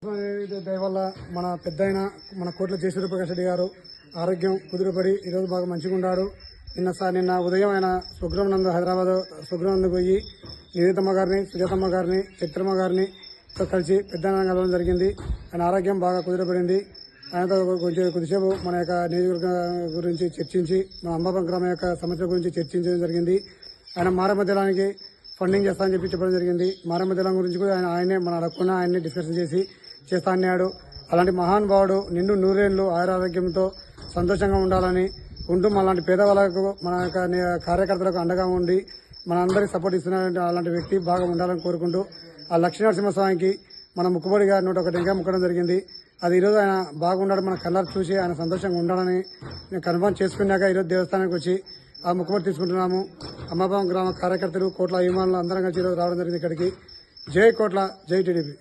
దయవల్ల మన పెద్దయిన మన కోట్ల జయసూర్య ప్రకాష్ రెడ్డి గారు ఆరోగ్యం కుదురుపడి ఈరోజు బాగా మంచిగా ఉన్నాడు. నిన్న ఉదయం ఆయన స్వగృహం నందు హైదరాబాద్ స్వగృహం నందు పోయి నివేతమ్మ గారిని, సుజాతమ్మ గారిని, చిత్రమ్మ గారిని కలిసి పెద్ద కలవడం జరిగింది. ఆయన ఆరోగ్యం బాగా కుదురుపడింది. ఆయనతో కొద్దిసేపు మన యొక్క నియోజకవర్గం గురించి చర్చించి, మన అంబాపురం గ్రామం యొక్క సమస్యల గురించి చర్చించడం జరిగింది. ఆయన మారమధ్యలానికి ఫండింగ్ చేస్తా అని చెప్పడం జరిగింది. మారమధ్యలం గురించి కూడా ఆయనే మన అడగకుండా ఆయన్ని డిస్కషన్ చేస్తా అన్నాడు. అలాంటి మహానుభావుడు నిండు నూరేళ్లు ఆరోగ్యంతో సంతోషంగా ఉండాలని ఉంటూ అలాంటి పేదవాళ్ళకు మన యొక్క కార్యకర్తలకు అండగా ఉండి మన అందరికి సపోర్ట్ ఇస్తున్న అలాంటి వ్యక్తి బాగా ఉండాలని కోరుకుంటూ ఆ లక్ష్మీనరసింహస్వామికి మన ముక్కుబడిగా 101 ఇంకా ముక్కడం జరిగింది. అది ఈరోజు ఆయన బాగుండాడు మన కళ్ళకు చూసి ఆయన సంతోషంగా ఉండాలని నేను కన్ఫర్మ్ చేసుకున్నాక ఈరోజు దేవస్థానానికి వచ్చి ఆ ముక్కుబడి తీసుకుంటున్నాము. అమ్మాపురం గ్రామ కార్యకర్తలు, కోట్ల అభిమానులు అందరం కలిసి ఈరోజు రావడం జరిగింది ఇక్కడికి. జై కోట్ల, జై టీడీపీ.